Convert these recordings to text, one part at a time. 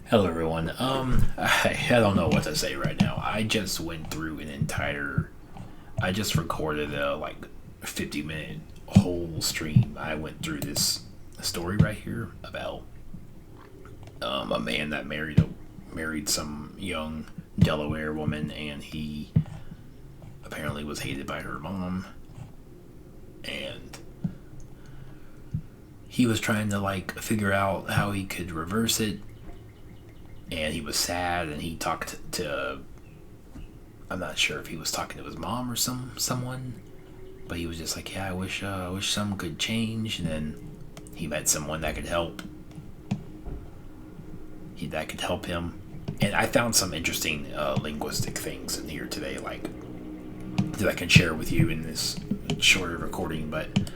Hello, everyone. I don't know what to say right now. I just went through an entire. I just recorded a 50-minute whole stream. I went through this story right here about a man that married some young Delaware woman, and he apparently was hated by her mom, and he was trying to figure out how he could reverse it, and he was sad, and he talked to, I'm not sure if he was talking to his mom or someone, but he was just like, yeah, I wish some could change. And then he met someone that could help. That could help him. And I found some interesting linguistic things in here today, that I can share with you in this shorter recording. But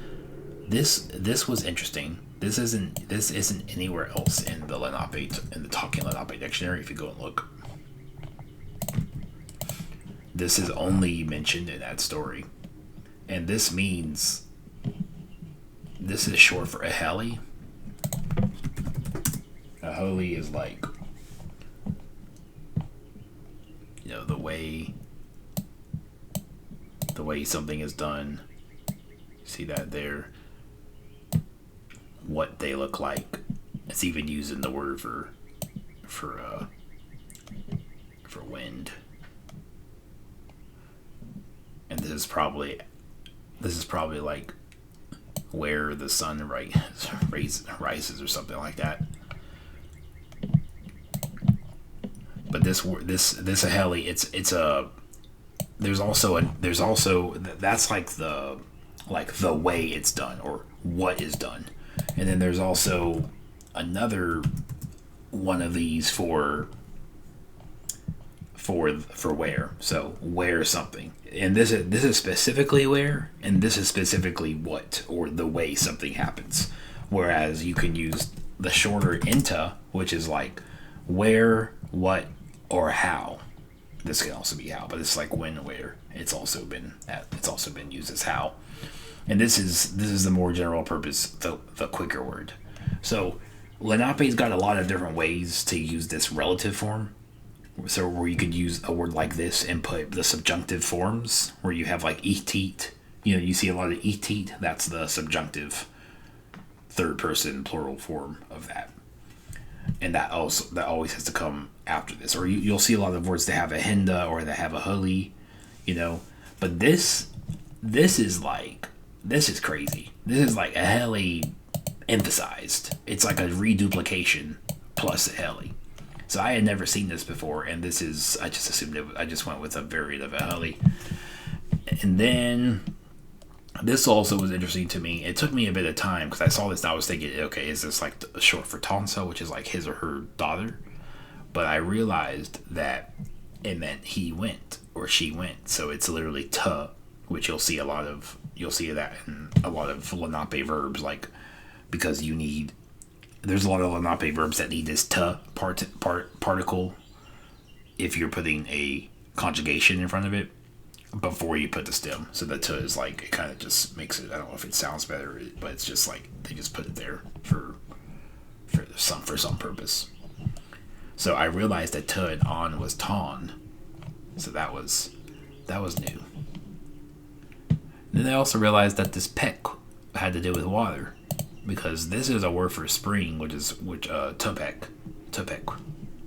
this was interesting. This isn't anywhere else in the Talking Lenape dictionary. If you go and look, this is only mentioned in that story, and this means this is short for aheli. Aheli is the way something is done. See that there? What they look like. It's even using the word for wind. And this is probably like where the sun rises or something like that. But this aheli, it's a there's also that's the way it's done or what is done. And then there's also another one of these for where. So where something. And this is specifically where, and this is specifically what, or the way something happens. Whereas you can use the shorter into, which is like where, what, or how. This can also be how, but it's like when, where. It's also been used as how. And this is the more general purpose, the quicker word. So Lenape's got a lot of different ways to use this relative form. So where you could use a word like this and put the subjunctive forms, where you have like eat. You see a lot of eat. That's the subjunctive third person plural form of that. And that always has to come after this. Or you'll see a lot of words that have a hinda or that have a huli, But this is crazy. This is like a heli emphasized. It's like a reduplication plus a heli. So I had never seen this before, and this is, I just assumed I just went with a variant of a heli. And then this also was interesting to me. It took me a bit of time because I saw this and I was thinking, okay, is this like short for Tansa, which is like his or her daughter? But I realized that it meant he went or she went. So it's literally ta, which you'll see that in a lot of Lenape verbs, because there's a lot of Lenape verbs that need this ta particle if you're putting a conjugation in front of it before you put the stem. So the ta is it kind of just makes it, I don't know if it sounds better, but it's just they just put it there for some purpose. So I realized that ta and on was ton. So that was new. Then I also realized that this pek had to do with water, because this is a word for spring, which tupek,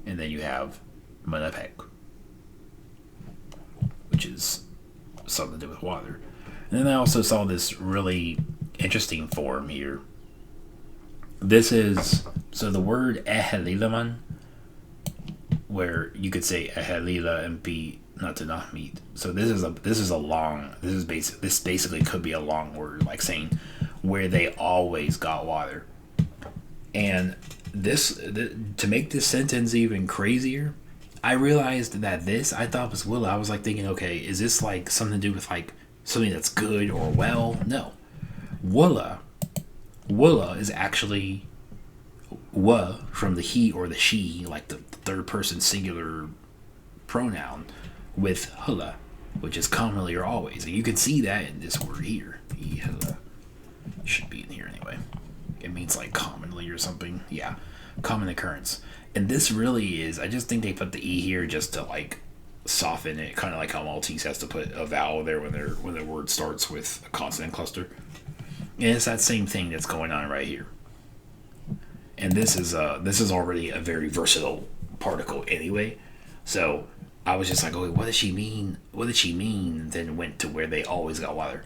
and then you have manapek, which is something to do with water. And then I also saw this really interesting form here. This is the word ehelilaman, where you could say ehelila and be not to not meet. So this basically could be a long word, like saying where they always got water. And to make this sentence even crazier, I realized that I thought was Willa. I was thinking, okay, is this something to do with something that's good or well? No. Willa is actually wa from the he or the she, like the third person singular pronoun, with hula, which is commonly or always. And you can see that in this word here. Should be in here anyway. It means commonly or something. Yeah, common occurrence. And this really is, I just think they put the E here just to like soften it, kind of like how Maltese has to put a vowel there when their word starts with a consonant cluster. And it's that same thing that's going on right here. And this is already a very versatile particle anyway. So I was just like, oh, what does she mean? What did she mean? Then went to where they always got water.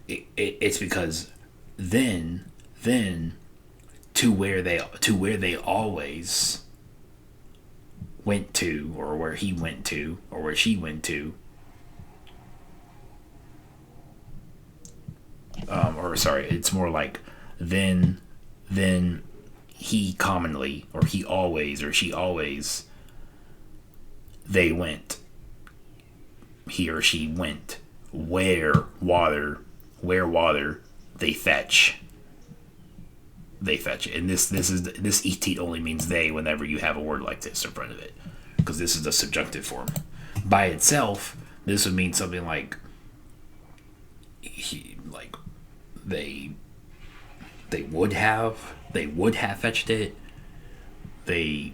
It's because then to where they always went to, or where he went to, or where she went to, or sorry, it's more like then he commonly, or he always, or she always, they went, he or she went where water they fetch it. And this et only means they whenever you have a word like this in front of it, because this is the subjunctive form. By itself, this would mean something like they would have fetched it, they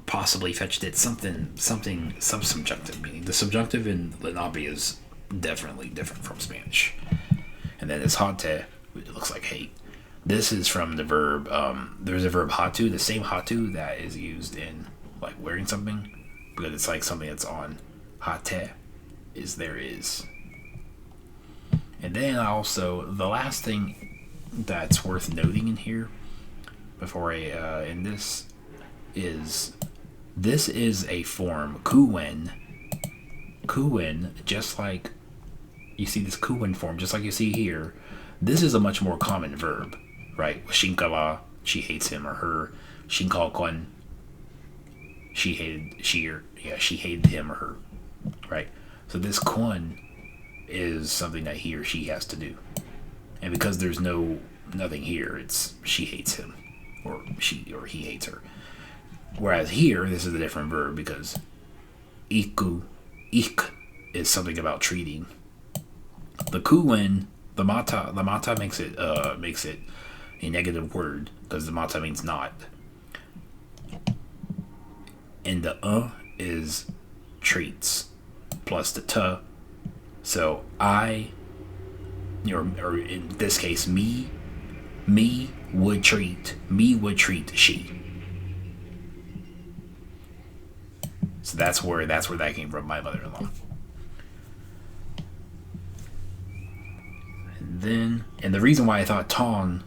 possibly fetched it, some subjunctive meaning. The subjunctive in Lenape is definitely different from Spanish. And then this hate, it looks like hate. This is from the verb, there's a verb hatu, the same hatu that is used in like wearing something, because it's like something that's on. Hate is there is. And then also, the last thing that's worth noting in here, before I end this is a form, kuwen, just like you see this kuwen form, just like you see here. This is a much more common verb, right? Shinkala, she hates him or her. Shinkalùkw, she hated him or her, right? So this kun is something that he or she has to do, and because there's nothing here, it's she hates him, or he hates her. Whereas here, this is a different verb, because ik is something about treating. The kuwen, the mata makes it a negative word, because the mata means not, and the is treats plus the t. So I, or in this case, me would treat she. So that's where that came from, my mother-in-law. And the reason why I thought Ton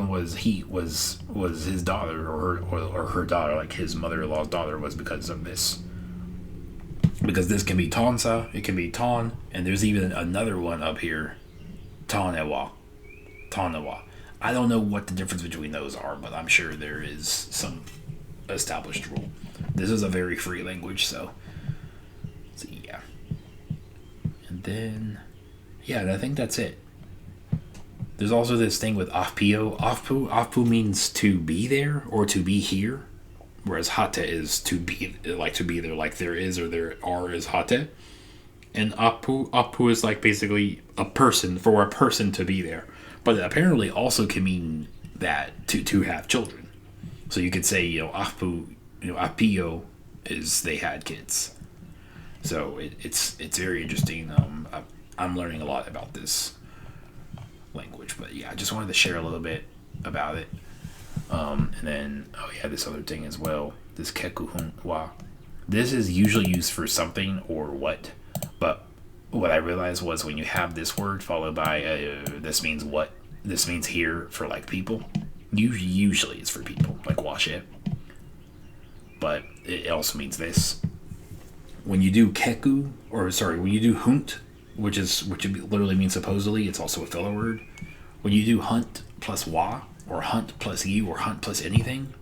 was his daughter, or her daughter, like his mother-in-law's daughter, was because of this. Because this can be Tonsa, it can be Ton, and there's even another one up here, Tonewa. I don't know what the difference between those are, but I'm sure there is some established rule. This is a very free language, so yeah. And then, yeah, I think that's it. There's also this thing with afpio. Afpu means to be there or to be here, whereas hate is to be there, like there is or there are is hate. And apu is like basically a person, for a person to be there. But it apparently also can mean that to have children. So you could say, apu, apio is they had kids. So it's very interesting. I'm learning a lot about this language, but yeah, I just wanted to share a little bit about it. And then, this other thing as well, this kekuhun wa. This is usually used for something or what, but what I realized was when you have this word followed by this means what, this means here for like people. Usually it's for people, like wash it. But it also means this. When you do keku, when you do hunt, which literally means supposedly, it's also a filler word. When you do hunt plus wa, or hunt plus you, or hunt plus anything,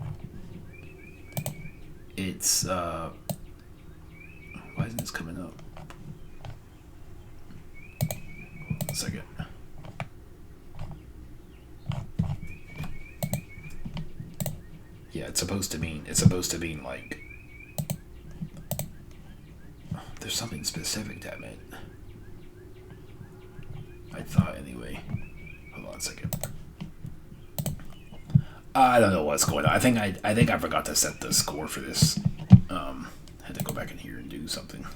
it's why isn't this coming up? Hold on a second. Yeah, it's supposed to mean like, there's something specific that meant. I thought anyway. Hold on a second. I don't know what's going on. I think I forgot to set the score for this. Had to go back in here and do something.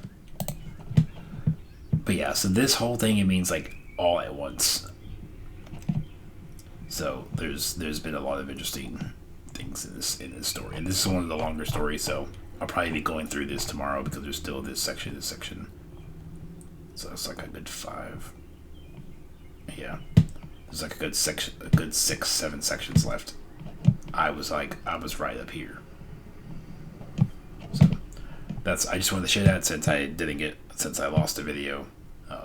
But yeah, so this whole thing, it means like all at once. So there's been a lot of interesting things in this story, and this is one of the longer stories. So I'll probably be going through this tomorrow because there's still this section. So it's like a good 5. Yeah, there's like a good 6-7 sections left. I was right up here. So I just wanted to share that since I lost the video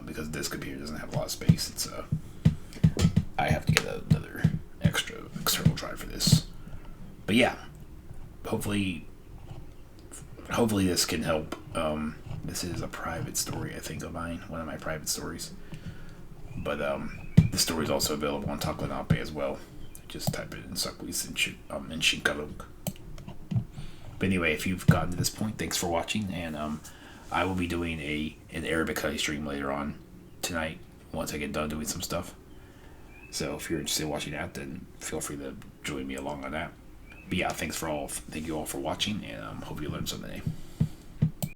because this computer doesn't have a lot of space. It's I have to get another external drive for this. But yeah, hopefully this can help. This is a private story, I think, of mine, one of my private stories. But the story is also available on Lenape as well. Just type it in Nsùkwis Nshinkalùkw. But anyway, if you've gotten to this point, thanks for watching, and I will be doing an Arabic study stream later on tonight once I get done doing some stuff. So if you're interested in watching that, then feel free to join me along on that. But yeah, thank you all for watching, and hope you learned something today.